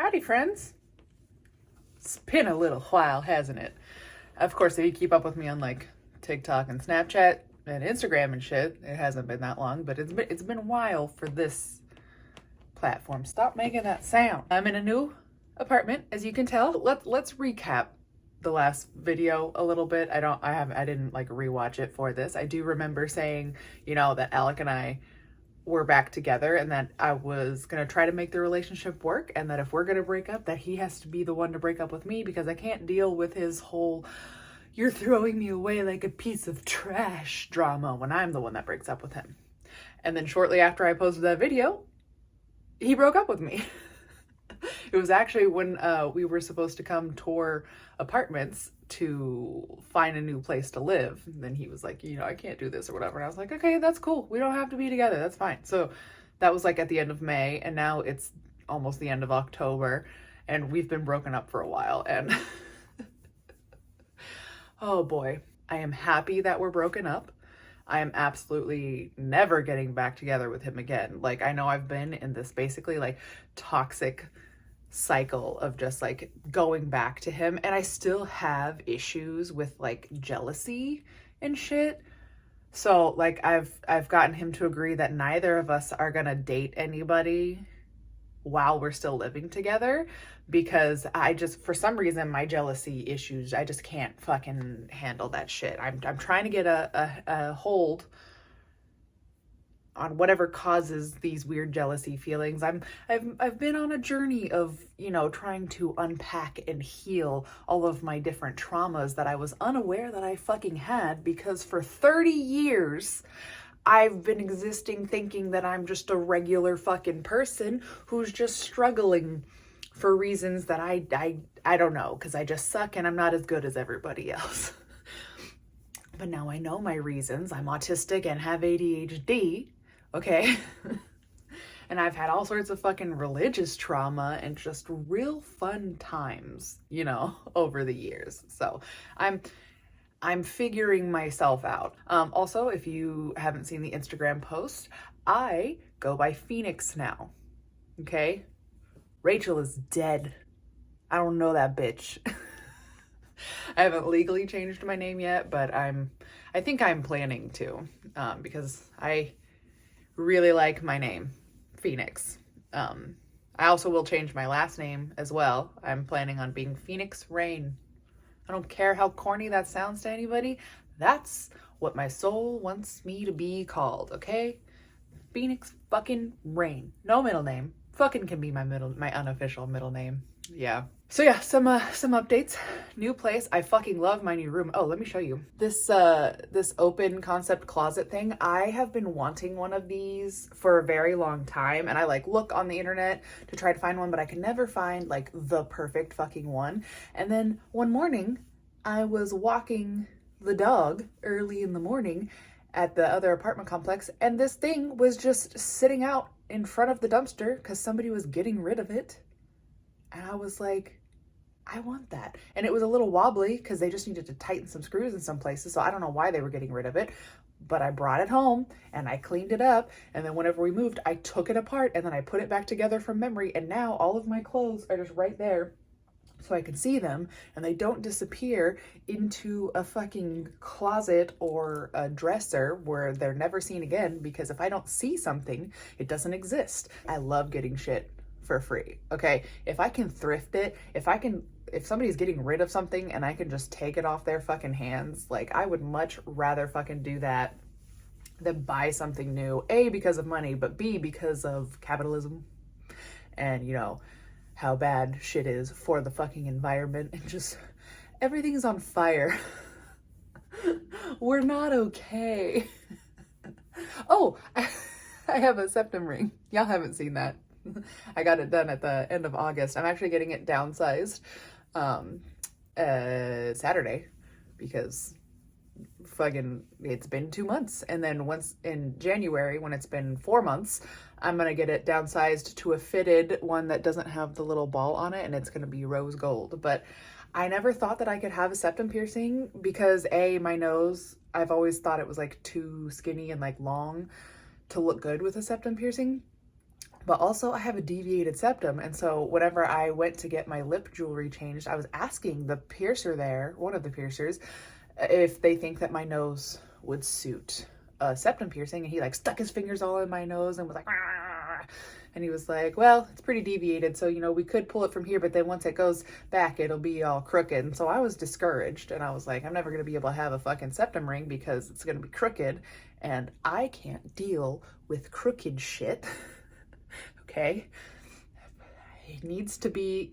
Howdy, friends. It's been a little while, hasn't it? Of course, if you keep up with me on like TikTok and Snapchat and Instagram and shit, it hasn't been that long, but it's been a while for this platform. Stop making that sound. I'm in a new apartment, as you can tell. Let's recap the last video a little bit. I didn't like rewatch it for this. I do remember saying, that Alec and I were back together and that I was going to try to make the relationship work, and that if we're going to break up, that he has to be the one to break up with me, because I can't deal with his whole "you're throwing me away like a piece of trash" drama when I'm the one that breaks up with him. And then shortly after I posted that video, he broke up with me. It was actually when we were supposed to come tour apartments to find a new place to live. And then he was like, I can't do this or whatever. And I was like, okay, that's cool. We don't have to be together. That's fine. So that was like at the end of May, and now it's almost the end of October, and we've been broken up for a while. And oh boy, I am happy that we're broken up. I am absolutely never getting back together with him again. Like, I know I've been in this basically like toxic cycle of just like going back to him, and I still have issues with like jealousy and shit. So like I've gotten him to agree that neither of us are gonna date anybody while we're still living together, because I just, for some reason, my jealousy issues, I just can't fucking handle that shit. I'm trying to get a hold on whatever causes these weird jealousy feelings. I've been on a journey of, trying to unpack and heal all of my different traumas that I was unaware that I fucking had, because for 30 years I've been existing thinking that I'm just a regular fucking person who's just struggling for reasons that I don't know, because I just suck and I'm not as good as everybody else. But now I know my reasons. I'm autistic and have ADHD, okay? And I've had all sorts of fucking religious trauma and just real fun times, over the years. So I'm figuring myself out. Also, if you haven't seen the Instagram post, I go by Phoenix now, okay? Rachel is dead. I don't know that bitch. I haven't legally changed my name yet, but I think I'm planning to, because I really like my name, Phoenix. I also will change my last name as well. I'm planning on being Phoenix Rain. I don't care how corny that sounds to anybody. That's what my soul wants me to be called, okay? Phoenix fucking Rain. No middle name. Fucking can be my unofficial middle name. Yeah. So yeah, some updates. New place. I fucking love my new room. Oh, let me show you. This open concept closet thing. I have been wanting one of these for a very long time, and I like look on the internet to try to find one, but I can never find like the perfect fucking one. And then one morning I was walking the dog early in the morning at the other apartment complex, and this thing was just sitting out in front of the dumpster because somebody was getting rid of it. And I was like, I want that. And it was a little wobbly because they just needed to tighten some screws in some places. So I don't know why they were getting rid of it, but I brought it home and I cleaned it up. And then whenever we moved, I took it apart and then I put it back together from memory. And now all of my clothes are just right there so I can see them, and they don't disappear into a fucking closet or a dresser where they're never seen again, because if I don't see something, it doesn't exist. I love getting shit for free, okay? If I can thrift it, if somebody's getting rid of something and I can just take it off their fucking hands, like, I would much rather fucking do that than buy something new. A, because of money, but B, because of capitalism and, how bad shit is for the fucking environment, and just everything's on fire. We're not okay. Oh, I have a septum ring. Y'all haven't seen that. I got it done at the end of August. I'm actually getting it downsized Saturday, because fucking it's been 2 months. And then once in January, when it's been 4 months, I'm gonna get it downsized to a fitted one that doesn't have the little ball on it, and it's gonna be rose gold. But I never thought that I could have a septum piercing because my nose, I've always thought it was like too skinny and like long to look good with a septum piercing. But also I have a deviated septum. And so whenever I went to get my lip jewelry changed, I was asking the piercer there, one of the piercers, if they think that my nose would suit a septum piercing. And he like stuck his fingers all in my nose and was like, "Argh." And he was like, well, it's pretty deviated. So, you know, we could pull it from here, but then once it goes back, it'll be all crooked. And so I was discouraged, and I was like, I'm never going to be able to have a fucking septum ring because it's going to be crooked. And I can't deal with crooked shit. Okay. It needs to be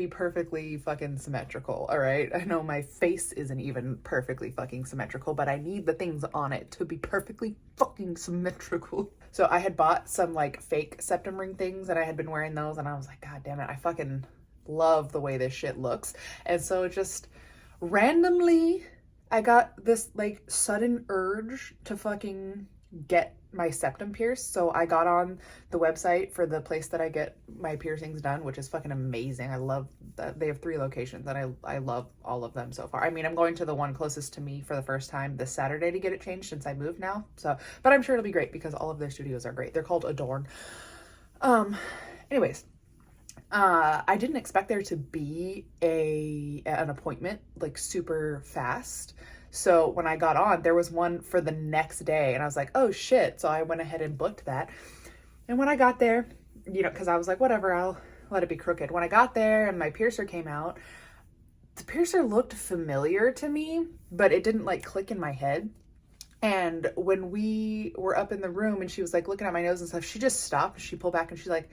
perfectly fucking symmetrical. All right. I know my face isn't even perfectly fucking symmetrical, but I need the things on it to be perfectly fucking symmetrical. So I had bought some like fake septum ring things, and I had been wearing those, and I was like, God damn it, I fucking love the way this shit looks. And so just randomly I got this like sudden urge to fucking get my septum pierced. So I got on the website for the place that I get my piercings done, which is fucking amazing. I love that they have 3 locations, and I love all of them so far. I mean, I'm going to the one closest to me for the first time this Saturday to get it changed since I moved now. So, but I'm sure it'll be great because all of their studios are great. They're called Adorn. Anyways, I didn't expect there to be an appointment like super fast. So when I got on, there was one for the next day, and I was like, oh shit. So I went ahead and booked that. And when I got there, you know, cause I was like, whatever, I'll let it be crooked. When I got there and my piercer came out, the piercer looked familiar to me, but it didn't like click in my head. And when we were up in the room and she was like looking at my nose and stuff, she just stopped. She pulled back and she's like,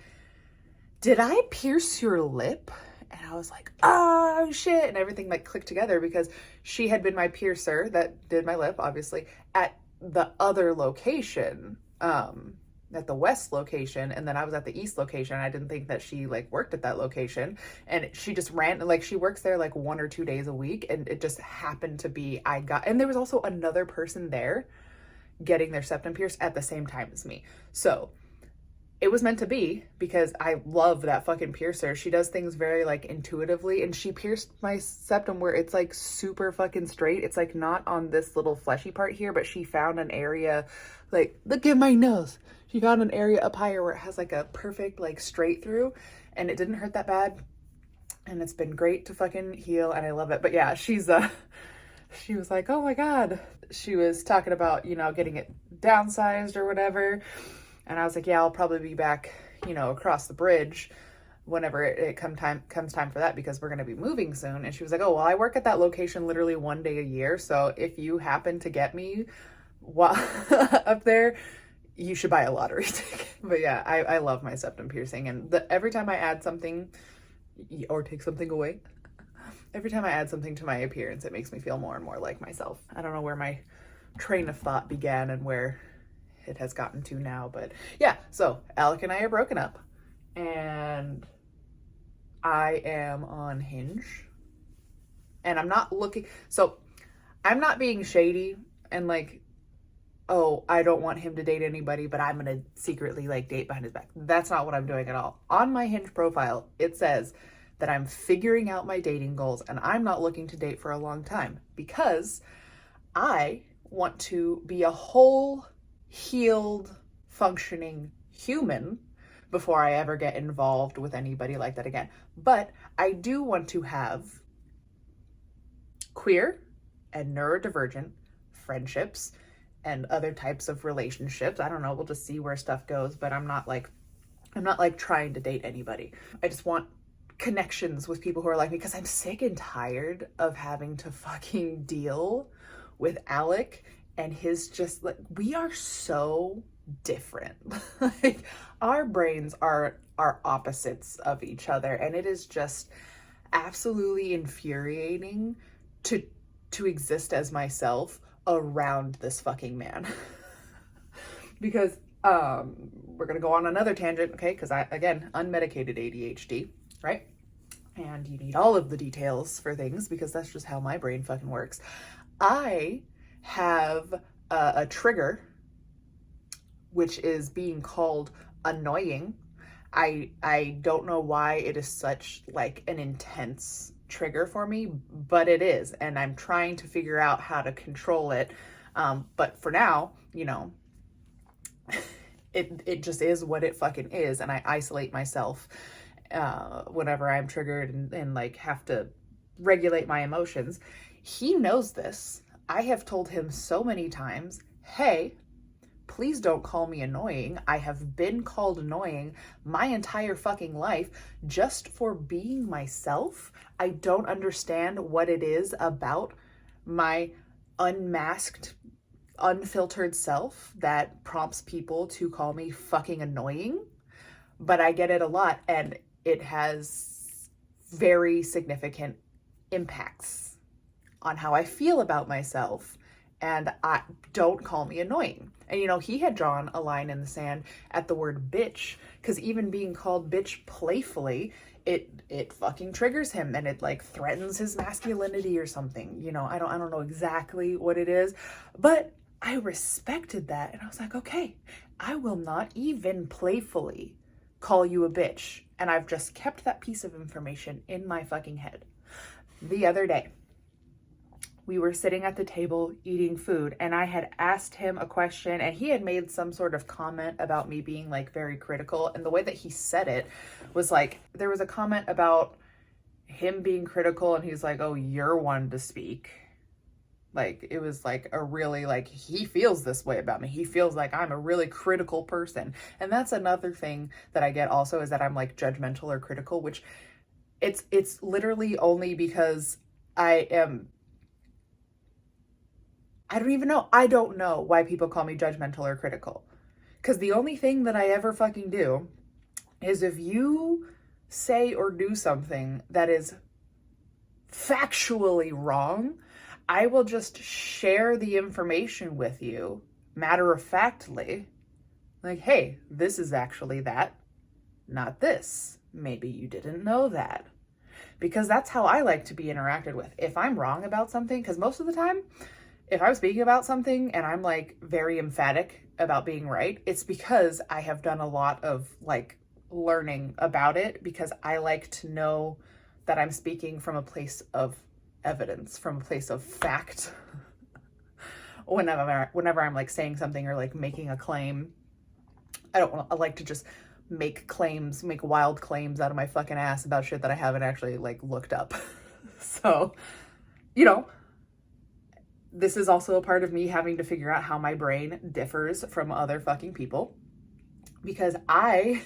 did I pierce your lip? And I was like, oh shit. And everything like clicked together because she had been my piercer that did my lip, obviously, at the other location, at the west location. And then I was at the east location. I didn't think that she like worked at that location. And she just ran, like she works there like 1 or 2 days a week. And it just happened to be, and there was also another person there getting their septum pierced at the same time as me. So it was meant to be because I love that fucking piercer. She does things very like intuitively, and she pierced my septum where it's like super fucking straight. It's like not on this little fleshy part here, but she found an area like, look at my nose. She found an area up higher where it has like a perfect like straight through, and it didn't hurt that bad. And it's been great to fucking heal, and I love it. But yeah, she was like, oh my God. She was talking about, you know, getting it downsized or whatever. And I was like, yeah, I'll probably be back, you know, across the bridge whenever it comes time for that, because we're going to be moving soon. And she was like, oh, well, I work at that location literally 1 day a year. So if you happen to get me while up there, you should buy a lottery ticket. But yeah, I love my septum piercing. And every time I add something or take something away, every time I add something to my appearance, it makes me feel more and more like myself. I don't know where my train of thought began and where it has gotten to now, but yeah. So Alec and I are broken up, and I am on Hinge, and I'm not looking, so I'm not being shady and like, oh, I don't want him to date anybody, but I'm gonna secretly like date behind his back. That's not what I'm doing at all. On my Hinge profile, it says that I'm figuring out my dating goals, and I'm not looking to date for a long time because I want to be a whole, healed, functioning human before I ever get involved with anybody like that again. But I do want to have queer and neurodivergent friendships and other types of relationships. I don't know, we'll just see where stuff goes, but I'm not like trying to date anybody. I just want connections with people who are like me, because I'm sick and tired of having to fucking deal with Alec and his just like, we are so different. Like our brains are opposites of each other, and it is just absolutely infuriating to exist as myself around this fucking man. Because we're gonna go on another tangent, okay? Because I, again, unmedicated ADHD, right? And you need all of the details for things because that's just how my brain fucking works. I have a trigger, which is being called annoying. I don't know why it is such like an intense trigger for me, but it is, and I'm trying to figure out how to control it. But for now, you know, it just is what it fucking is, and I isolate myself whenever I'm triggered and like have to regulate my emotions. He knows this. I have told him so many times, hey, please don't call me annoying. I have been called annoying my entire fucking life just for being myself. I don't understand what it is about my unmasked, unfiltered self that prompts people to call me fucking annoying, but I get it a lot, and it has very significant impacts on how I feel about myself. And I don't call me annoying. And you know, he had drawn a line in the sand at the word bitch, because even being called bitch playfully, it fucking triggers him, and it like threatens his masculinity or something. You know, I don't know exactly what it is, but I respected that, and I was like, okay, I will not even playfully call you a bitch. And I've just kept that piece of information in my fucking head. The other day, we were sitting at the table eating food, and I had asked him a question, and he had made some sort of comment about me being like very critical. And the way that he said it was like, there was a comment about him being critical, and he's like, oh, you're one to speak. Like, it was like a really, like, he feels this way about me. He feels like I'm a really critical person. And that's another thing that I get also, is that I'm like judgmental or critical, which it's literally only because I don't know why people call me judgmental or critical. Because the only thing that I ever fucking do is if you say or do something that is factually wrong, I will just share the information with you matter-of-factly. Like, hey, this is actually that, not this. Maybe you didn't know that. Because that's how I like to be interacted with. If I'm wrong about something, because most of the time, if I'm speaking about something and I'm like very emphatic about being right, it's because I have done a lot of like learning about it, because I like to know that I'm speaking from a place of evidence, from a place of fact. Whenever I'm like saying something or like making a claim, I like to just make wild claims out of my fucking ass about shit that I haven't actually like looked up. So, you know, this is also a part of me having to figure out how my brain differs from other fucking people, because I,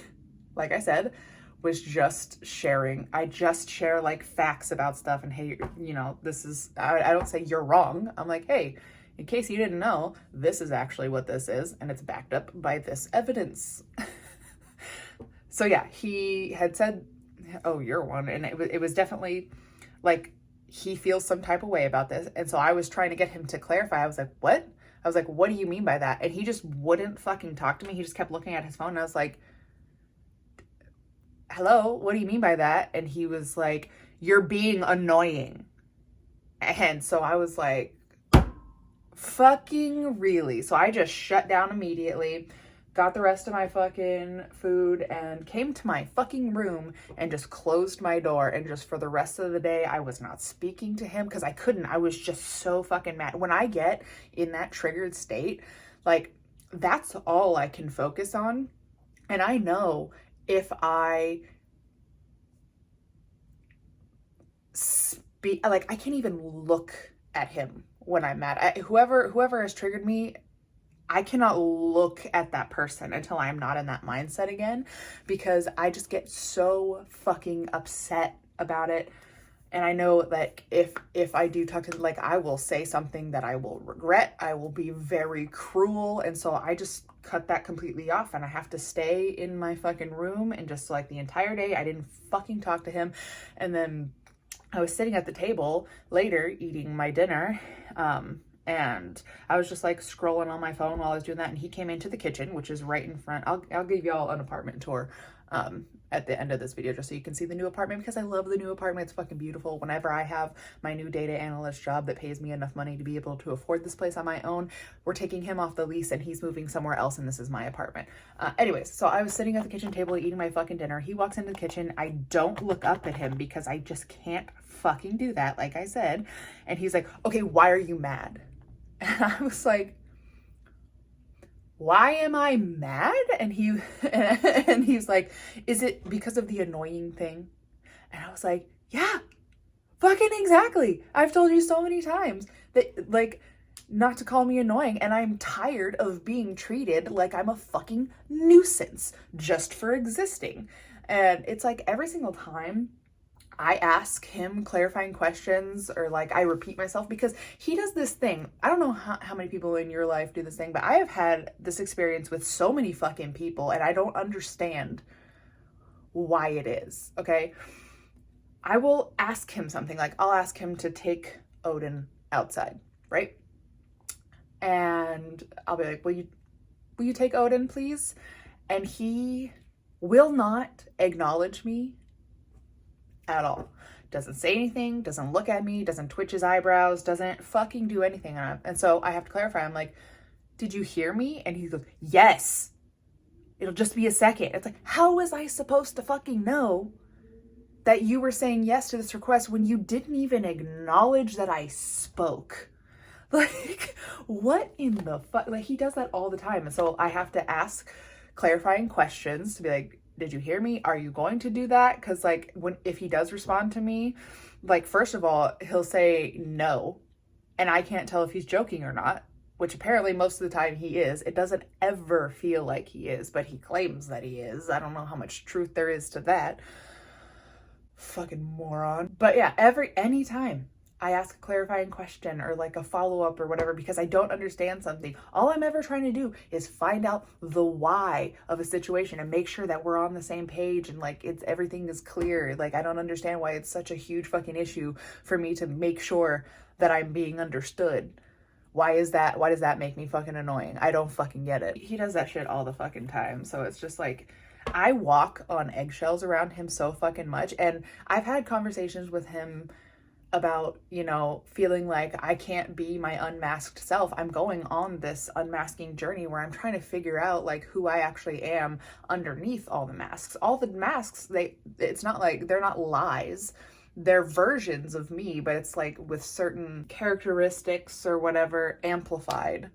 like I said, was just sharing. I just share like facts about stuff, and hey, you know, this is, I don't say you're wrong. I'm like, hey, in case you didn't know, this is actually what this is, and it's backed up by this evidence. So yeah, he had said, oh, you're one. And it was definitely like, he feels some type of way about this. And so I was trying to get him to clarify. I was like, what? I was like, what do you mean by that? And he just wouldn't fucking talk to me. He just kept looking at his phone. And I was like, hello, what do you mean by that? And he was like, you're being annoying. And so I was like, fucking really? So I just shut down immediately, got the rest of my fucking food, and came to my fucking room and just closed my door. And just for the rest of the day, I was not speaking to him because I couldn't. I was just so fucking mad. When I get in that triggered state, like, that's all I can focus on. And I know if I speak, like, I can't even look at him when I'm mad. Whoever has triggered me, I cannot look at that person until I'm not in that mindset again, because I just get so fucking upset about it. And I know that if I do talk to them, like, I will say something that I will regret. I will be very cruel. And so I just cut that completely off, and I have to stay in my fucking room. And just like the entire day, I didn't fucking talk to him. And then I was sitting at the table later eating my dinner, and I was just like scrolling on my phone while I was doing that. And he came into the kitchen, which is right in front. I'll give y'all an apartment tour at the end of this video, just so you can see the new apartment, because I love the new apartment. It's fucking beautiful. Whenever I have my new data analyst job that pays me enough money to be able to afford this place on my own, we're taking him off the lease and he's moving somewhere else, and this is my apartment. Anyways, so I was sitting at the kitchen table eating my fucking dinner. He walks into the kitchen. I don't look up at him because I just can't fucking do that, like I said. And he's like, okay, why are you mad? And I was like, why am I mad? And and he's like, is it because of the annoying thing? And I was like, yeah, fucking exactly. I've told you so many times that, like, not to call me annoying, and I'm tired of being treated like I'm a fucking nuisance just for existing. And it's like every single time I ask him clarifying questions, or like I repeat myself, because he does this thing. I don't know how many people in your life do this thing, but I have had this experience with so many fucking people, and I don't understand why it is. Okay. I will ask him something, like I'll ask him to take Odin outside, right? And I'll be like, will you take Odin, please? And he will not acknowledge me at all. Doesn't say anything, doesn't look at me, doesn't twitch his eyebrows, doesn't fucking do anything. And so I have to clarify. I'm like, did you hear me? And he goes, yes. It'll just be a second. It's like, how was I supposed to fucking know that you were saying yes to this request when you didn't even acknowledge that I spoke? Like, what in the fuck? Like, he does that all the time. And so I have to ask clarifying questions to be like, did you hear me? Are you going to do that? Because, like, if he does respond to me, like, first of all, he'll say no, and I can't tell if he's joking or not, which apparently most of the time he is. It doesn't ever feel like he is, but he claims that he is. I don't know how much truth there is to that. Fucking moron. But yeah, anytime I ask a clarifying question or like a follow-up or whatever because I don't understand something, all I'm ever trying to do is find out the why of a situation and make sure that we're on the same page and like everything is clear. Like, I don't understand why it's such a huge fucking issue for me to make sure that I'm being understood. Why does that make me fucking annoying? I don't fucking get it. He does that shit all the fucking time. So it's just like, I walk on eggshells around him so fucking much. And I've had conversations with him about, you know, feeling like I can't be my unmasked self. I'm going on this unmasking journey where I'm trying to figure out like who I actually am underneath all the masks. All the masks, it's not like they're not lies. They're versions of me, but it's like with certain characteristics or whatever amplified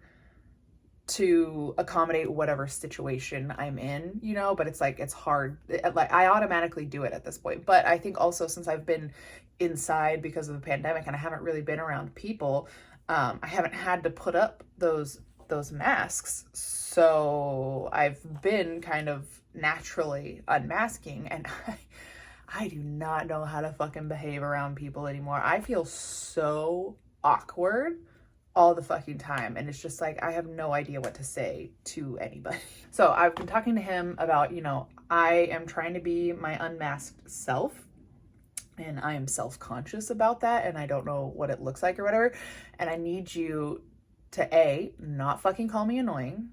to accommodate whatever situation I'm in, you know, but it's like, it's hard. Like, I automatically do it at this point. But I think also since I've been inside because of the pandemic and I haven't really been around people, I haven't had to put up those masks. So I've been kind of naturally unmasking, and I do not know how to fucking behave around people anymore. I feel so awkward all the fucking time. And it's just like, I have no idea what to say to anybody. So I've been talking to him about, you know, I am trying to be my unmasked self, and I am self-conscious about that, and I don't know what it looks like or whatever. And I need you to A, not fucking call me annoying,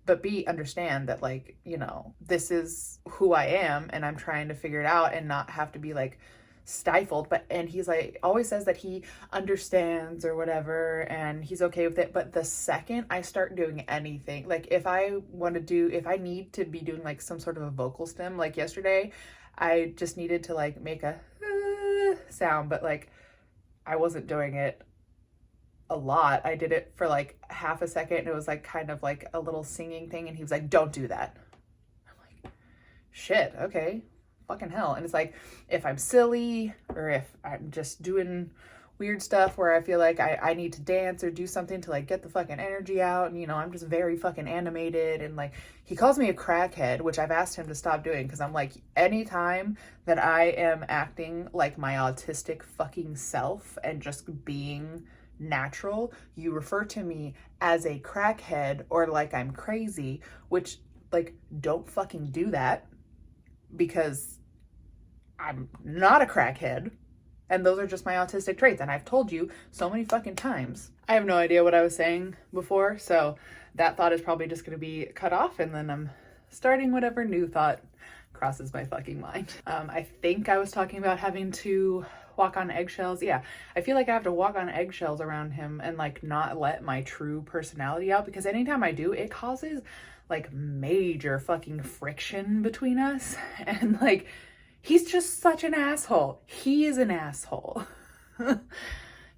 but B, understand that, like, you know, this is who I am and I'm trying to figure it out and not have to be like stifled. And he's like, always says that he understands or whatever and he's okay with it. But the second I start doing anything, like if I need to be doing like some sort of a vocal stim, like yesterday, I just needed to like make a sound, but like I wasn't doing it a lot. I did it for like half a second and it was like kind of like a little singing thing, and he was like, don't do that. I'm like, shit, okay, fucking hell. And it's like, if I'm silly or if I'm just doing weird stuff where I feel like I need to dance or do something to like get the fucking energy out, and you know, I'm just very fucking animated, and like he calls me a crackhead, which I've asked him to stop doing because I'm like, anytime that I am acting like my autistic fucking self and just being natural, you refer to me as a crackhead or like I'm crazy, which like, don't fucking do that, because I'm not a crackhead. And those are just my autistic traits. And I've told you so many fucking times. I have no idea what I was saying before. So that thought is probably just going to be cut off. And then I'm starting whatever new thought crosses my fucking mind. I think I was talking about having to walk on eggshells. Yeah, I feel like I have to walk on eggshells around him and like not let my true personality out, because anytime I do, it causes like major fucking friction between us. And like, he's just such an asshole. He is an asshole.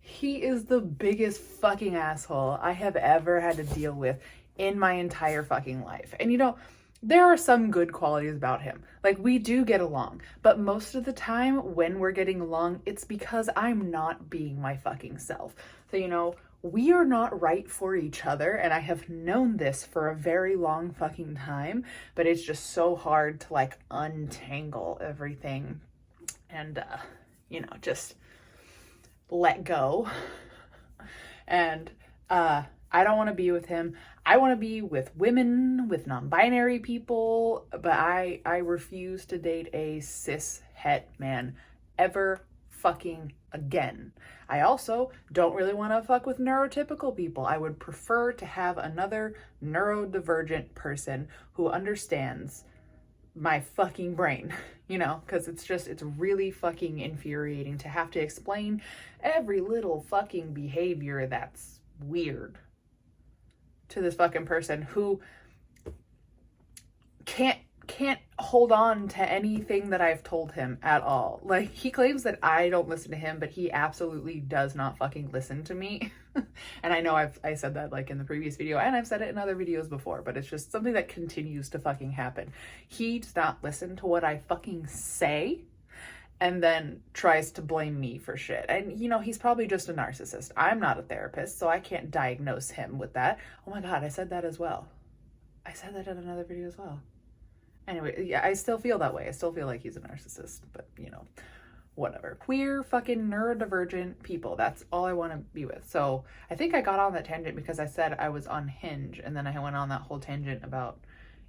He is the biggest fucking asshole I have ever had to deal with in my entire fucking life. And you know, there are some good qualities about him. Like, we do get along, but most of the time when we're getting along, it's because I'm not being my fucking self. So, you know, we are not right for each other, and I have known this for a very long fucking time, but it's just so hard to like untangle everything and, you know, just let go. And, I don't want to be with him. I want to be with women, with non-binary people, but I refuse to date a cis het man ever fucking again. I also don't really want to fuck with neurotypical people. I would prefer to have another neurodivergent person who understands my fucking brain, you know, because it's really fucking infuriating to have to explain every little fucking behavior that's weird to this fucking person who can't hold on to anything that I've told him at all. Like, he claims that I don't listen to him, but he absolutely does not fucking listen to me. And I know I said that like in the previous video, and I've said it in other videos before, but it's just something that continues to fucking happen. He does not listen to what I fucking say, and then tries to blame me for shit. And, you know, he's probably just a narcissist. I'm not a therapist, so I can't diagnose him with that. Oh my God, I said that as well. I said that in another video as well. Anyway, yeah, I still feel that way. I still feel like he's a narcissist, but, you know, whatever. Queer fucking neurodivergent people. That's all I want to be with. So I think I got on that tangent because I said I was on Hinge, and then I went on that whole tangent about,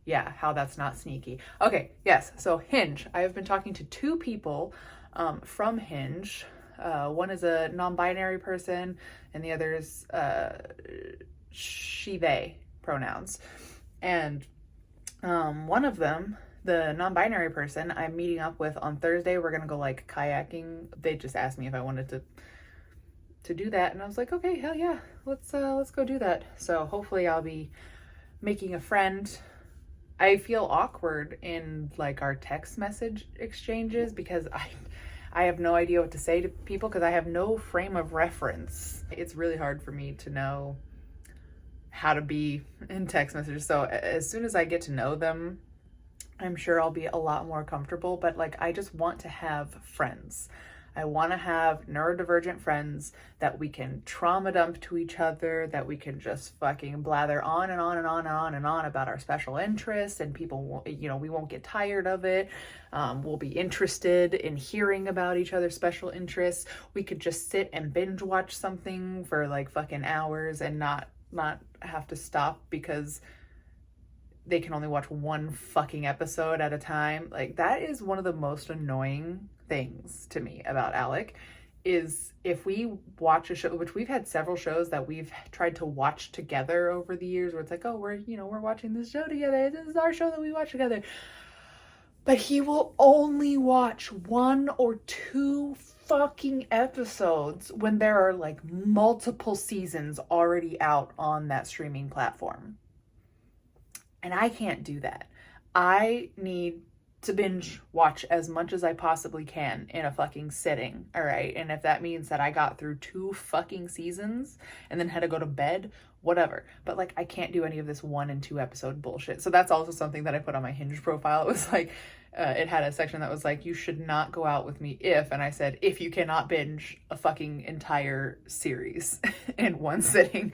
yeah, how that's not sneaky. Okay, yes, so Hinge. I have been talking to two people from Hinge. One is a non-binary person, and the other is she, they pronouns. And one of them, the non-binary person, I'm meeting up with on Thursday. We're gonna go like kayaking. They just asked me if I wanted to do that, and I was like, okay, hell yeah, let's go do that. So hopefully I'll be making a friend. I feel awkward in like our text message exchanges because I have no idea what to say to people because I have no frame of reference. It's really hard for me to know how to be in text messages. So as soon as I get to know them, I'm sure I'll be a lot more comfortable, but like, I just want to have friends. I want to have neurodivergent friends that we can trauma dump to each other, that we can just fucking blather on and on and on and on and on about our special interests, and people won't, you know, we won't get tired of it. We'll be interested in hearing about each other's special interests. We could just sit and binge watch something for like fucking hours and not have to stop because they can only watch one fucking episode at a time. Like, that is one of the most annoying things to me about Alec, is if we watch a show, which we've had several shows that we've tried to watch together over the years, where it's like, oh, we're watching this show together. This is our show that we watch together. But he will only watch one or two fucking episodes when there are like multiple seasons already out on that streaming platform. And I can't do that. I need to binge watch as much as I possibly can in a fucking sitting, all right? And if that means that I got through 2 fucking seasons and then had to go to bed, whatever. But like, I can't do any of this 1 and 2 episode bullshit. So that's also something that I put on my Hinge profile. It was like, it had a section that was like, you should not go out with me if, and I said, if you cannot binge a fucking entire series in one sitting.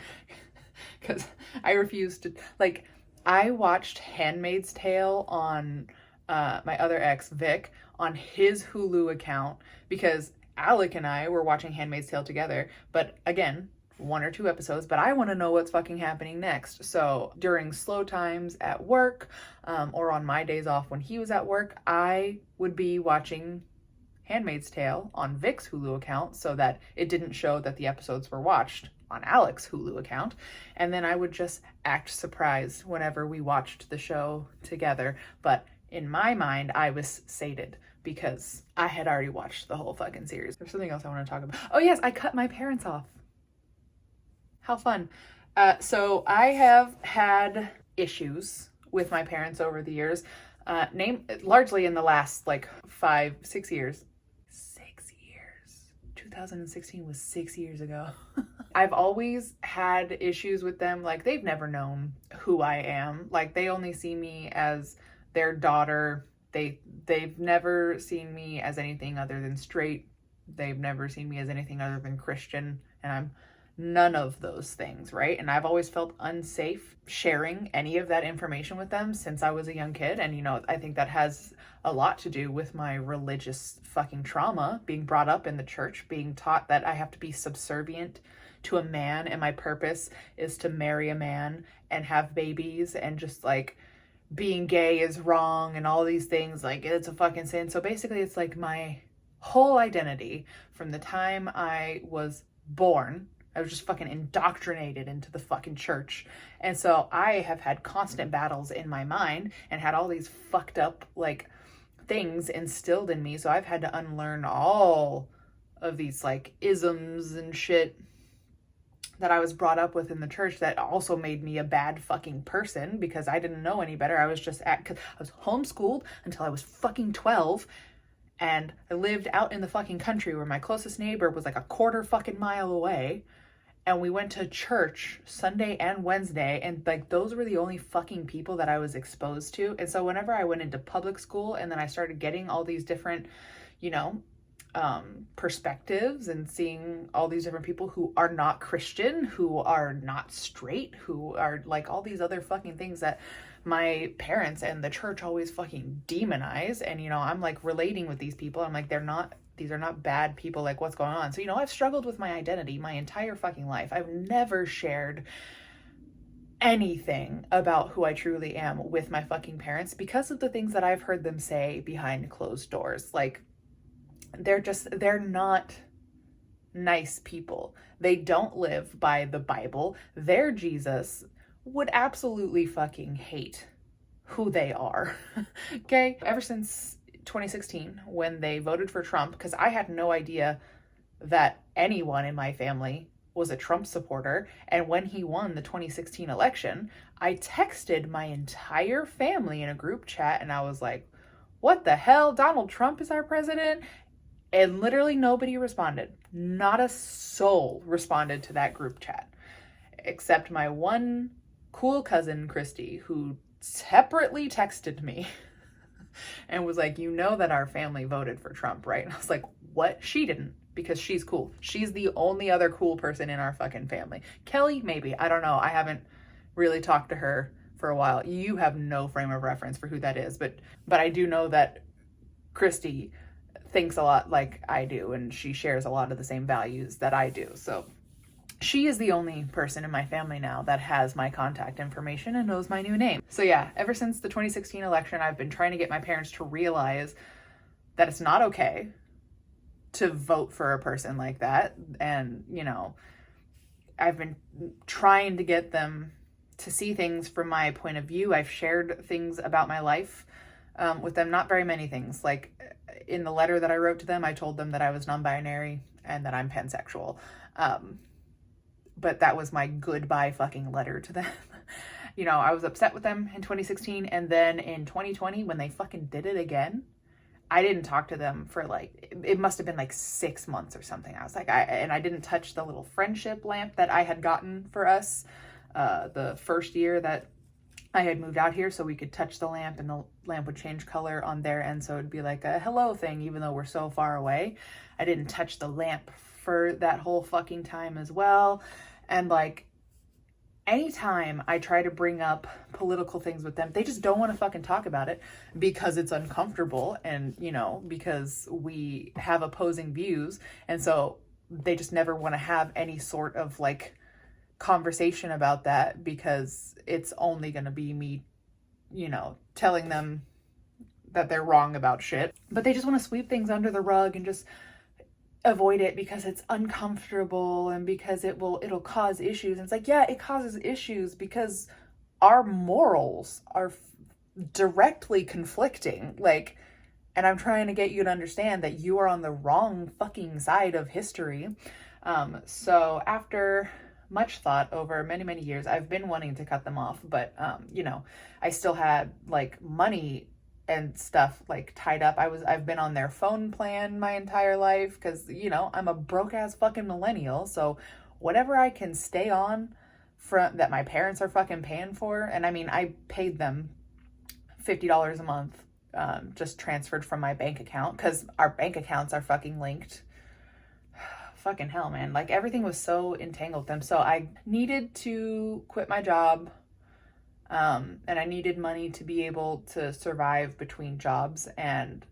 Because I refuse to, like, I watched Handmaid's Tale on my other ex, Vic, on his Hulu account because Alec and I were watching Handmaid's Tale together. But again, 1 or 2 episodes, but I want to know what's fucking happening next. So during slow times at work, or on my days off when he was at work, I would be watching Handmaid's Tale on Vic's Hulu account so that it didn't show that the episodes were watched on Alec's Hulu account. And then I would just act surprised whenever we watched the show together. But in my mind, I was sated because I had already watched the whole fucking series. There's something else I want to talk about. Oh yes, I cut my parents off. How fun. So I have had issues with my parents over the years, largely in the last like 5-6 years. 6 years. 2016 was 6 years ago. I've always had issues with them. Like, they've never known who I am. Like, they only see me as their daughter. They've never seen me as anything other than straight. They've never seen me as anything other than Christian, and I'm none of those things, right? And I've always felt unsafe sharing any of that information with them since I was a young kid. And, you know, I think that has a lot to do with my religious fucking trauma, being brought up in the church, being taught that I have to be subservient to a man, and my purpose is to marry a man and have babies, and just like being gay is wrong and all these things, like it's a fucking sin. So basically it's like my whole identity from the time I was born, I was just fucking indoctrinated into the fucking church. And so I have had constant battles in my mind and had all these fucked up like things instilled in me. So I've had to unlearn all of these like isms and shit that I was brought up with in the church that also made me a bad fucking person, because I didn't know any better. I was just cause I was homeschooled until I was fucking 12. And I lived out in the fucking country where my closest neighbor was like a quarter fucking mile away. And we went to church Sunday and Wednesday, and like those were the only fucking people that I was exposed to. And so whenever I went into public school and then I started getting all these different, you know, perspectives and seeing all these different people who are not Christian, who are not straight, who are like all these other fucking things that my parents and the church always fucking demonize. And, you know, I'm like relating with these people. I'm like, these are not bad people. Like, what's going on? So, you know, I've struggled with my identity my entire fucking life. I've never shared anything about who I truly am with my fucking parents because of the things that I've heard them say behind closed doors. Like, they're not nice people. They don't live by the Bible. Their Jesus would absolutely fucking hate who they are. Okay? Ever since 2016, when they voted for Trump, because I had no idea that anyone in my family was a Trump supporter. And when he won the 2016 election, I texted my entire family in a group chat and I was like, what the hell? Donald Trump is our president? And literally nobody responded. Not a soul responded to that group chat, except my one cool cousin, Christy, who separately texted me and was like, you know that our family voted for Trump, right? And I was like, what? She didn't, because she's cool. She's the only other cool person in our fucking family. Kelly, maybe. I don't know. I haven't really talked to her for a while. You have no frame of reference for who that is, but I do know that Christy thinks a lot like I do, and she shares a lot of the same values that I do. So she is the only person in my family now that has my contact information and knows my new name. So yeah, ever since the 2016 election, I've been trying to get my parents to realize that it's not okay to vote for a person like that. And, you know, I've been trying to get them to see things from my point of view. I've shared things about my life with them, not very many things. Like in the letter that I wrote to them, I told them that I was non-binary and that I'm pansexual. But that was my goodbye fucking letter to them. You know, I was upset with them in 2016. And then in 2020, when they fucking did it again, I didn't talk to them for like, it must have been like 6 months or something. I was like, I didn't touch the little friendship lamp that I had gotten for us the first year that I had moved out here, so we could touch the lamp and the lamp would change color on their end. So it'd be like a hello thing, even though we're so far away. I didn't touch the lamp for that whole fucking time as well. And like, anytime I try to bring up political things with them, they just don't want to fucking talk about it because it's uncomfortable and, you know, because we have opposing views. And so they just never want to have any sort of like conversation about that because it's only going to be me, you know, telling them that they're wrong about shit. But they just want to sweep things under the rug and just avoid it because it's uncomfortable and because it'll cause issues. And it's like, yeah, it causes issues because our morals are directly conflicting. Like, and I'm trying to get you to understand that you are on the wrong fucking side of history. So after much thought over many, many years, I've been wanting to cut them off, but, you know, I still had like money and stuff like tied up. I've been on their phone plan my entire life because, you know, I'm a broke ass fucking millennial. So whatever I can stay on from that my parents are fucking paying for. And I mean, I paid them $50 a month, just transferred from my bank account, because our bank accounts are fucking linked. Fucking hell, man. Like, everything was so entangled with them. So I needed to quit my job, and I needed money to be able to survive between jobs. And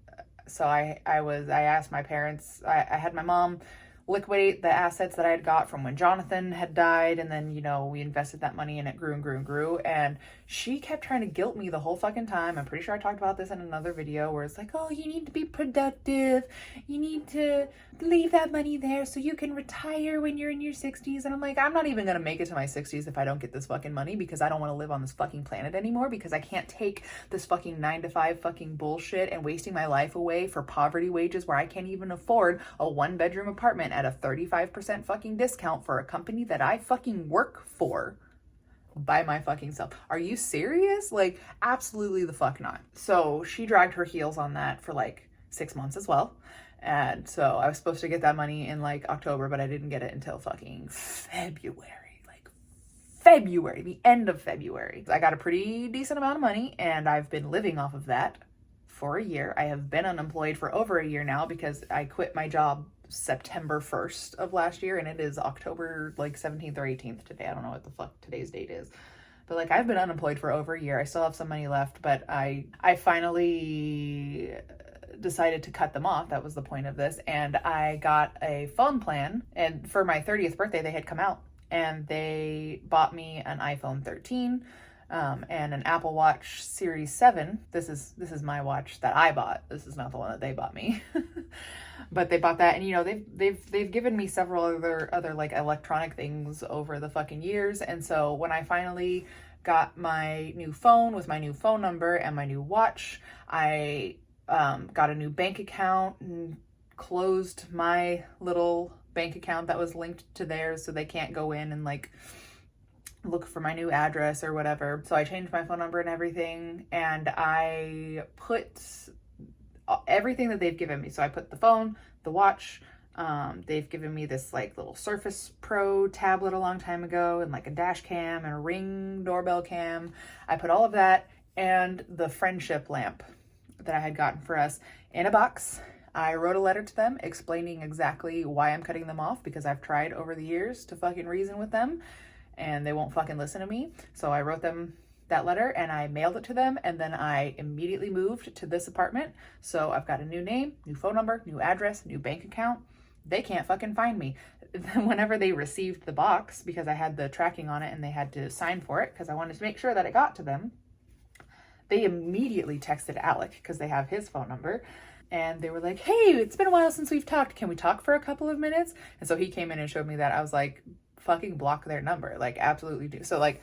so I asked my parents, I had my mom liquidate the assets that I had got from when Jonathan had died, and then, you know, we invested that money and it grew and grew and grew, and she kept trying to guilt me the whole fucking time. I'm pretty sure I talked about this in another video where it's like, oh, you need to be productive, you need to leave that money there so you can retire when you're in your 60s. And I'm like, I'm not even gonna make it to my 60s if I don't get this fucking money, because I don't want to live on this fucking planet anymore, because I can't take this fucking 9-to-5 fucking bullshit and wasting my life away for poverty wages where I can't even afford a 1-bedroom apartment at a 35% fucking discount for a company that I fucking work for by my fucking self. Are you serious? Like, absolutely the fuck not. So she dragged her heels on that for like 6 months as well. And so I was supposed to get that money in like October, but I didn't get it until fucking February, the end of February. I got a pretty decent amount of money, and I've been living off of that for a year. I have been unemployed for over a year now, because I quit my job September 1st of last year, and it is October like 17th or 18th today. I don't know what the fuck today's date is. But like, I've been unemployed for over a year. I still have some money left, but I finally decided to cut them off. That was the point of this. And I got a phone plan, and for my 30th birthday, they had come out and they bought me an iPhone 13 and an Apple Watch Series 7. This is my watch that I bought. This is not the one that they bought me. But they bought that, and you know, they've given me several other like electronic things over the fucking years. And so when I finally got my new phone with my new phone number and my new watch, I got a new bank account and closed my little bank account that was linked to theirs, so they can't go in and like look for my new address or whatever. So I changed my phone number and everything, and I put everything that they've given me. So I put the phone, the watch, they've given me this like little Surface Pro tablet a long time ago, and like a dash cam and a Ring doorbell cam. I put all of that and the friendship lamp that I had gotten for us in a box. I wrote a letter to them explaining exactly why I'm cutting them off, because I've tried over the years to fucking reason with them and they won't fucking listen to me. So I wrote them that letter and I mailed it to them, and then I immediately moved to this apartment. So I've got a new name, new phone number, new address, new bank account. They can't fucking find me. Whenever they received the box, because I had the tracking on it and they had to sign for it because I wanted to make sure that it got to them, they immediately texted Alec, because they have his phone number. And they were like, hey, it's been a while since we've talked. Can we talk for a couple of minutes? And so he came in and showed me that. I was like, fucking block their number. Like, absolutely do. So like,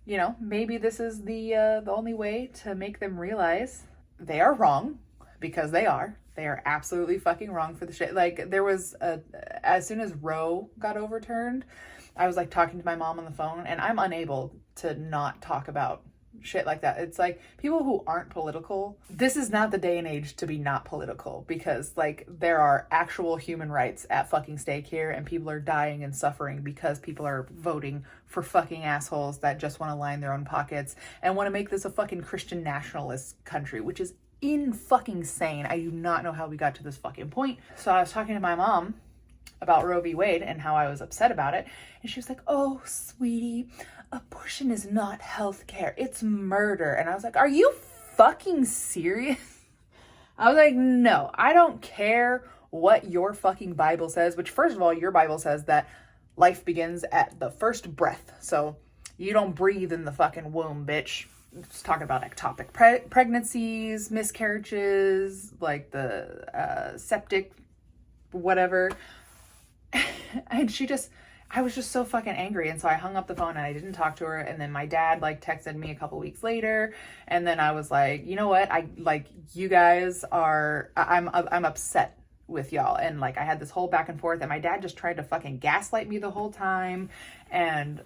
you know, maybe this is the only way to make them realize they are wrong, because they are. They are absolutely fucking wrong for the shit. Like, there was as soon as Roe got overturned, I was like talking to my mom on the phone, and I'm unable to not talk about shit like that. It's like, people who aren't political, this is not the day and age to be not political, because like, there are actual human rights at fucking stake here, and people are dying and suffering because people are voting for fucking assholes that just want to line their own pockets and want to make this a fucking Christian nationalist country, which is in fucking sane. I do not know how we got to this fucking point. So I was talking to my mom about Roe v. Wade and how I was upset about it, and she was like, oh, sweetie, abortion is not healthcare, it's murder. And I was like, are you fucking serious? I was like, no, I don't care what your fucking Bible says, which, first of all, your Bible says that life begins at the first breath. So you don't breathe in the fucking womb, bitch. It's talking about ectopic pregnancies, miscarriages, like the septic, whatever. And I was just so fucking angry. And so I hung up the phone and I didn't talk to her. And then my dad like texted me a couple weeks later. And then I was like, you know what? You guys are, I'm upset with y'all. And like, I had this whole back and forth, and my dad just tried to fucking gaslight me the whole time. And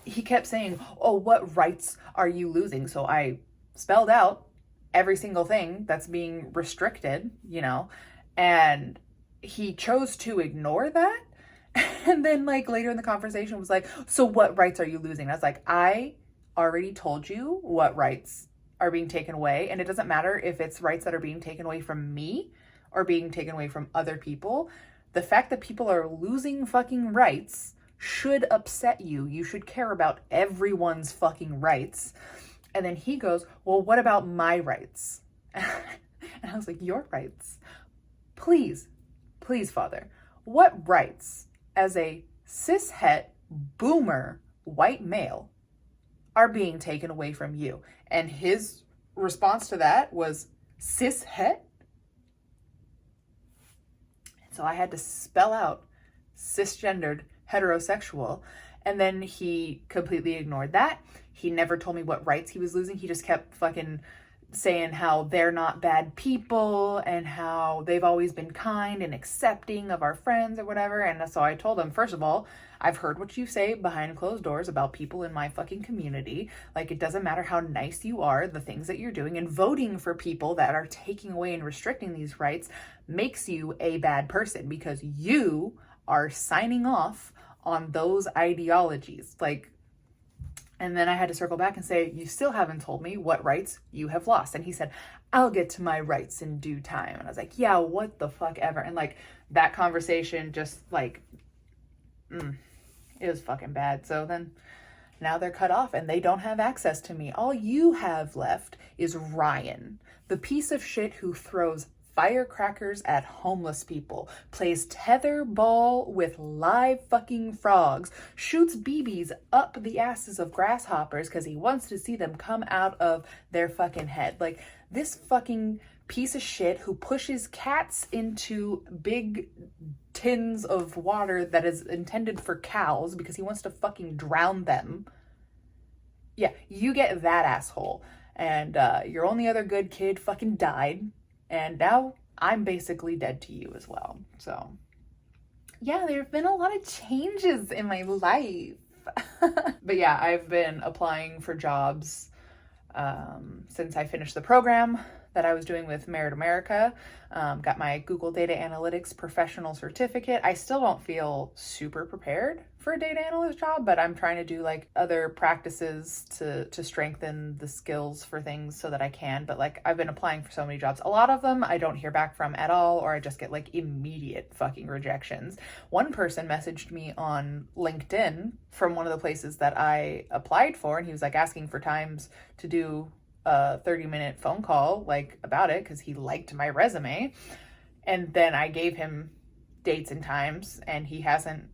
he kept saying, oh, what rights are you losing? So I spelled out every single thing that's being restricted, you know, and he chose to ignore that. And then like later in the conversation was like, so what rights are you losing? And I was like, I already told you what rights are being taken away. And it doesn't matter if it's rights that are being taken away from me or being taken away from other people. The fact that people are losing fucking rights should upset you. You should care about everyone's fucking rights. And then he goes, well, what about my rights? And I was like, your rights? Please, please, Father, what rights as a cishet boomer white male are being taken away from you? And his response to that was cishet. So I had to spell out cisgendered heterosexual. And then he completely ignored that. He never told me what rights he was losing. He just kept fucking saying how they're not bad people and how they've always been kind and accepting of our friends or whatever. And so I told him, first of all, I've heard what you say behind closed doors about people in my fucking community. Like, it doesn't matter how nice you are, the things that you're doing, and voting for people that are taking away and restricting these rights makes you a bad person because you are signing off on those ideologies. Like, and then I had to circle back and say, you still haven't told me what rights you have lost. And he said, I'll get to my rights in due time. And I was like, yeah, what the fuck ever. And like that conversation just like, it was fucking bad. So then now they're cut off and they don't have access to me. All you have left is Ryan, the piece of shit who throws firecrackers at homeless people, plays tetherball with live fucking frogs, shoots BBs up the asses of grasshoppers because he wants to see them come out of their fucking head. Like, this fucking piece of shit who pushes cats into big tins of water that is intended for cows because he wants to fucking drown them. Yeah, you get that asshole. And your only other good kid fucking died. And now I'm basically dead to you as well. So, yeah, there have been a lot of changes in my life. But yeah, I've been applying for jobs since I finished the program that I was doing with Merit America. Got my Google Data Analytics professional certificate. I still don't feel super prepared for a data analyst job, but I'm trying to do like other practices to strengthen the skills for things so that I can. But like, I've been applying for so many jobs. A lot of them I don't hear back from at all, or I just get like immediate fucking rejections. One person messaged me on LinkedIn from one of the places that I applied for, and he was like asking for times to do a 30-minute phone call like about it because he liked my resume. And then I gave him dates and times and he hasn't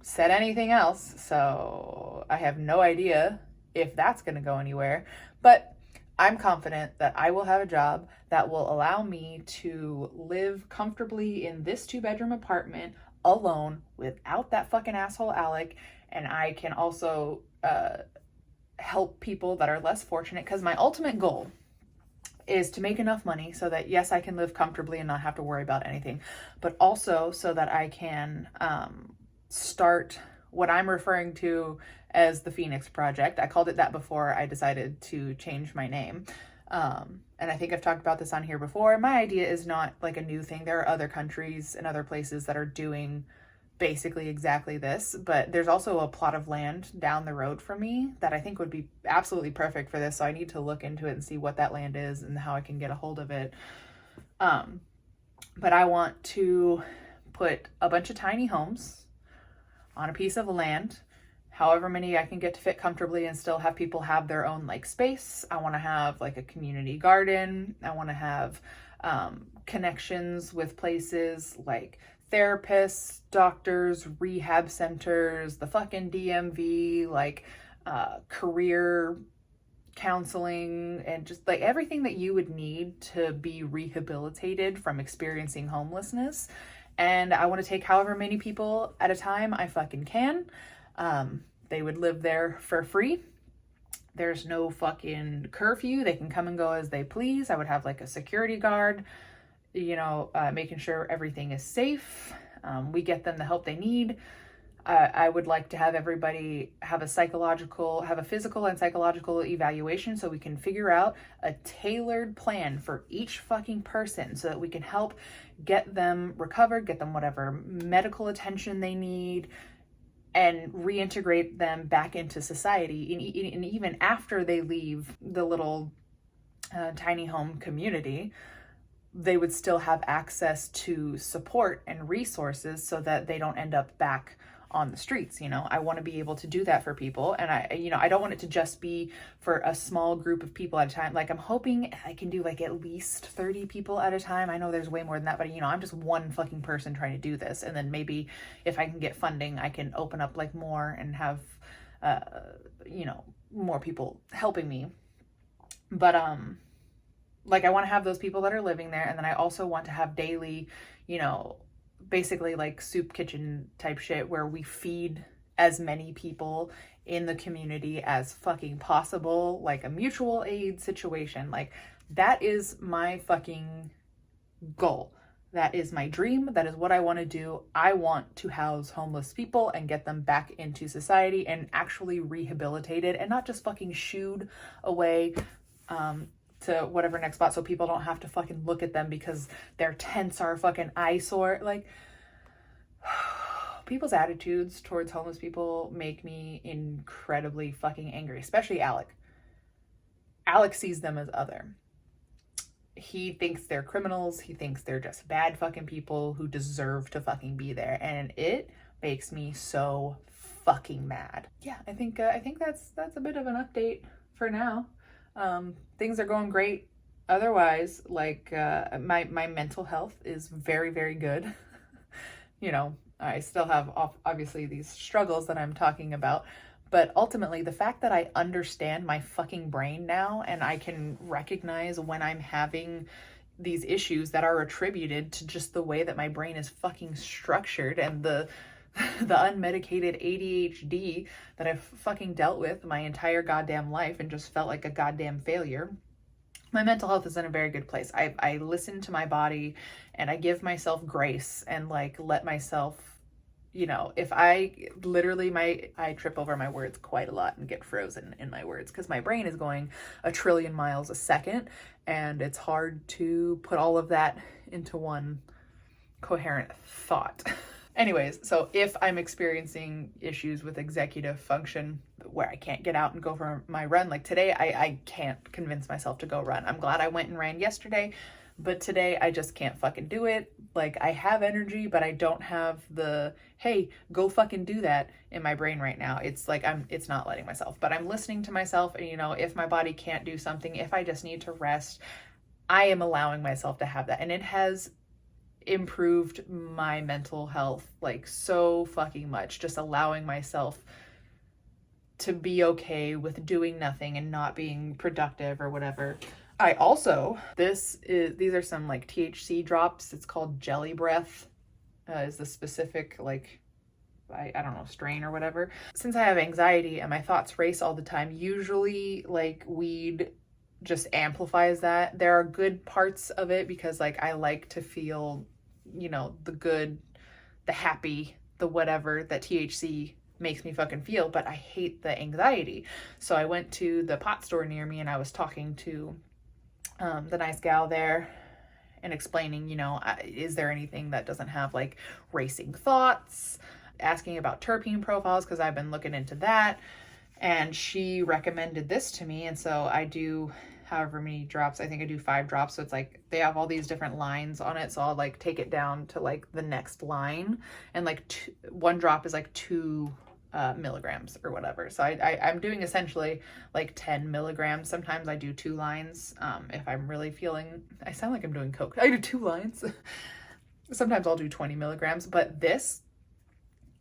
said anything else, so I have no idea if that's going to go anywhere. But I'm confident that I will have a job that will allow me to live comfortably in this 2-bedroom apartment alone without that fucking asshole Alec. And I can also help people that are less fortunate, because my ultimate goal is to make enough money so that, yes, I can live comfortably and not have to worry about anything, but also so that I can start what I'm referring to as the Phoenix Project. I called it that before I decided to change my name. And I think I've talked about this on here before. My idea is not like a new thing. There are other countries and other places that are doing basically exactly this, but there's also a plot of land down the road from me that I think would be absolutely perfect for this. So I need to look into it and see what that land is and how I can get a hold of it. But I want to put a bunch of tiny homes on a piece of land, however many I can get to fit comfortably and still have people have their own like space. I want to have like a community garden. I want to have connections with places like therapists, doctors, rehab centers, the fucking DMV, like career counseling, and just like everything that you would need to be rehabilitated from experiencing homelessness. And I want to take however many people at a time I fucking can. They would live there for free. There's no fucking curfew. They can come and go as they please. I would have like a security guard, making sure everything is safe. We get them the help they need. I would like to have everybody have a physical and psychological evaluation so we can figure out a tailored plan for each fucking person so that we can help get them recovered, get them whatever medical attention they need, and reintegrate them back into society. And even after they leave the little tiny home community, they would still have access to support and resources so that they don't end up back on the streets. I want to be able to do that for people. And I don't want it to just be for a small group of people at a time. Like, I'm hoping I can do like at least 30 people at a time. I know there's way more than that, but I'm just one fucking person trying to do this. And then maybe if I can get funding, I can open up like more and have, more people helping me. But, like, I want to have those people that are living there. And then I also want to have daily, basically like soup kitchen type shit where we feed as many people in the community as fucking possible, like a mutual aid situation. Like, that is my fucking goal. That is my dream. That is what I want to do. I want to house homeless people and get them back into society and actually rehabilitated and not just fucking shooed away to whatever next spot so people don't have to fucking look at them because their tents are a fucking eyesore. Like, people's attitudes towards homeless people make me incredibly fucking angry, especially Alec. Alec sees them as other. He thinks they're criminals. He thinks they're just bad fucking people who deserve to fucking be there. And it makes me so fucking mad. Yeah, I think that's a bit of an update for now. Things are going great. Otherwise, like, my mental health is very, very good. I still have obviously these struggles that I'm talking about, but ultimately the fact that I understand my fucking brain now and I can recognize when I'm having these issues that are attributed to just the way that my brain is fucking structured and the unmedicated ADHD that I've fucking dealt with my entire goddamn life and just felt like a goddamn failure. My mental health is in a very good place. I listen to my body and I give myself grace and like let myself, if I trip over my words quite a lot and get frozen in my words because my brain is going a trillion miles a second and it's hard to put all of that into one coherent thought. Anyways, so if I'm experiencing issues with executive function where I can't get out and go for my run, like today, I can't convince myself to go run. I'm glad I went and ran yesterday, but today I just can't fucking do it. Like, I have energy, but I don't have the, hey, go fucking do that in my brain right now. It's like, it's not letting myself, but I'm listening to myself. And, if my body can't do something, if I just need to rest, I am allowing myself to have that. And it has improved my mental health like so fucking much, just allowing myself to be okay with doing nothing and not being productive or whatever. I also, these are some like THC drops. It's called Jelly Breath, is the specific like, I don't know, strain or whatever. Since I have anxiety and my thoughts race all the time, usually like weed just amplifies that. There are good parts of it because like I like to feel, the good, the happy, the whatever that THC makes me fucking feel, but I hate the anxiety. So I went to the pot store near me and I was talking to the nice gal there and explaining, is there anything that doesn't have like racing thoughts, asking about terpene profiles because I've been looking into that, and she recommended this to me. And so I do however many drops. I think I do 5 drops. So it's like they have all these different lines on it. So I'll like take it down to like the next line, and like one drop is like 2 milligrams or whatever. So I'm doing essentially like 10 milligrams. Sometimes I do 2 lines. If I'm really feeling, I sound like I'm doing coke. I do 2 lines. Sometimes I'll do 20 milligrams, but this,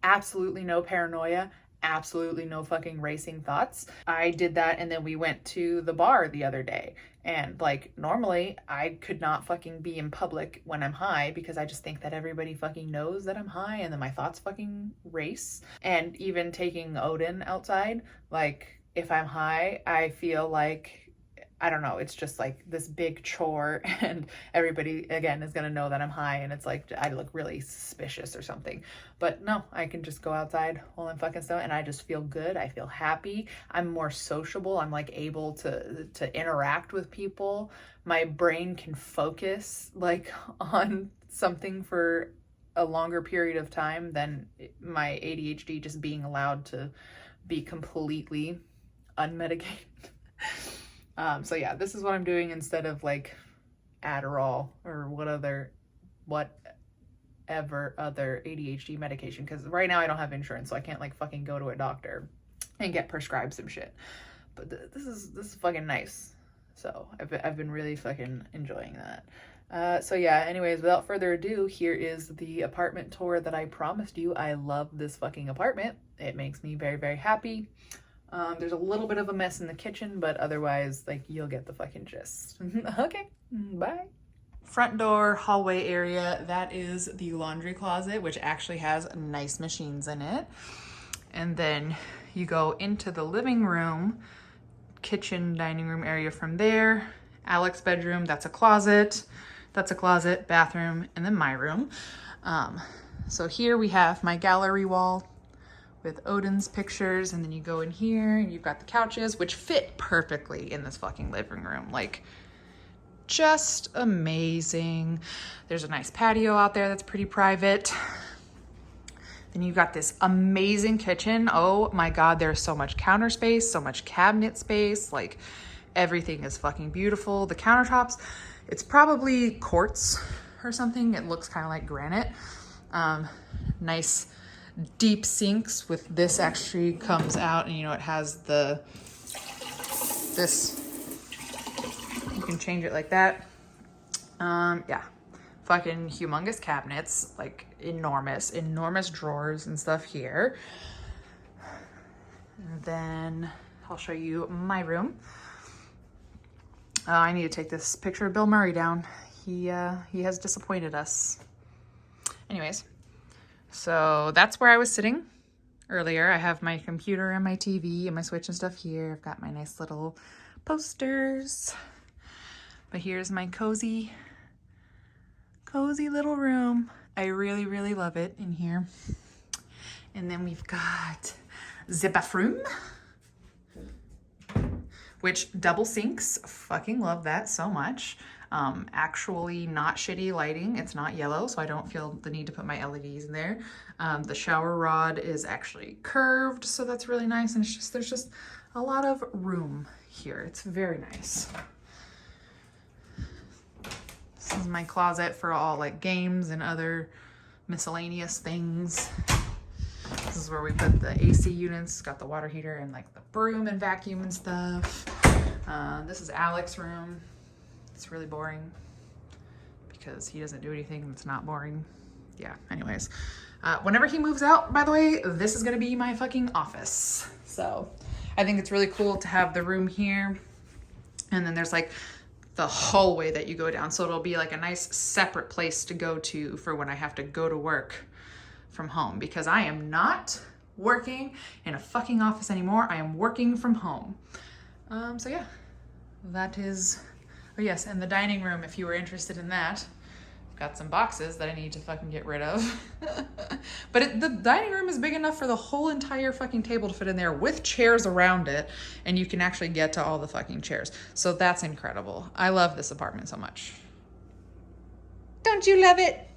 absolutely no paranoia, absolutely no fucking racing thoughts. I did that, and then we went to the bar the other day, and like normally I could not fucking be in public when I'm high because I just think that everybody fucking knows that I'm high, and then my thoughts fucking race. And even taking Odin outside, like if I'm high, I feel like I don't know, it's just like this big chore, and everybody again is gonna know that I'm high, and it's like I look really suspicious or something. But no, I can just go outside while I'm fucking stoned, and I just feel good. I feel happy. I'm more sociable. I'm like able to interact with people. My brain can focus like on something for a longer period of time than my ADHD just being allowed to be completely unmedicated. So yeah, this is what I'm doing instead of like Adderall or whatever other ADHD medication. Because right now I don't have insurance, so I can't like fucking go to a doctor and get prescribed some shit. But this is fucking nice. So I've been really fucking enjoying that. So yeah, anyways, without further ado, here is the apartment tour that I promised you. I love this fucking apartment. It makes me very, very happy. There's a little bit of a mess in the kitchen, but otherwise, like, you'll get the fucking gist. Okay, bye. Front door, hallway area, that is the laundry closet, which actually has nice machines in it. And then you go into the living room, kitchen, dining room area from there. Alex's bedroom, that's a closet, bathroom, and then my room. So here we have my gallery wall with Odin's pictures, and then you go in here and you've got the couches, which fit perfectly in this fucking living room. Like, just amazing. There's a nice patio out there that's pretty private. Then you've got this amazing kitchen. Oh my God, there's so much counter space, so much cabinet space. Like, everything is fucking beautiful. The countertops, it's probably quartz or something. It looks kind of like granite. Nice deep sinks with this actually comes out, and you know, it has this, you can change it like that. Yeah, fucking humongous cabinets, like enormous drawers and stuff here. And then I'll show you my room. I need to take this picture of Bill Murray down. He has disappointed us. Anyways, so that's where I was sitting earlier. I have my computer and my TV and my Switch and stuff here. I've got my nice little posters. But here's my cozy little room. I really, really love it in here. And then we've got the bathroom, which double sinks. Fucking love that so much. Actually not shitty lighting. It's not yellow, so I don't feel the need to put my LEDs in there. The shower rod is actually curved, so that's really nice. And it's just, there's just a lot of room here. It's very nice. This is my closet for all like games and other miscellaneous things. This is where we put the AC units. Got the water heater and like the broom and vacuum and stuff. This is Alex's room. It's really boring because he doesn't do anything that's not boring. Yeah, anyways. Whenever he moves out, by the way, this is gonna be my fucking office. So I think it's really cool to have the room here. And then there's like the hallway that you go down. So it'll be like a nice separate place to go to for when I have to go to work from home, because I am not working in a fucking office anymore. I am working from home. So yeah, that is, oh yes, and the dining room, if you were interested in that, I've got some boxes that I need to fucking get rid of. But the dining room is big enough for the whole entire fucking table to fit in there with chairs around it, and you can actually get to all the fucking chairs. So that's incredible. I love this apartment so much. Don't you love it?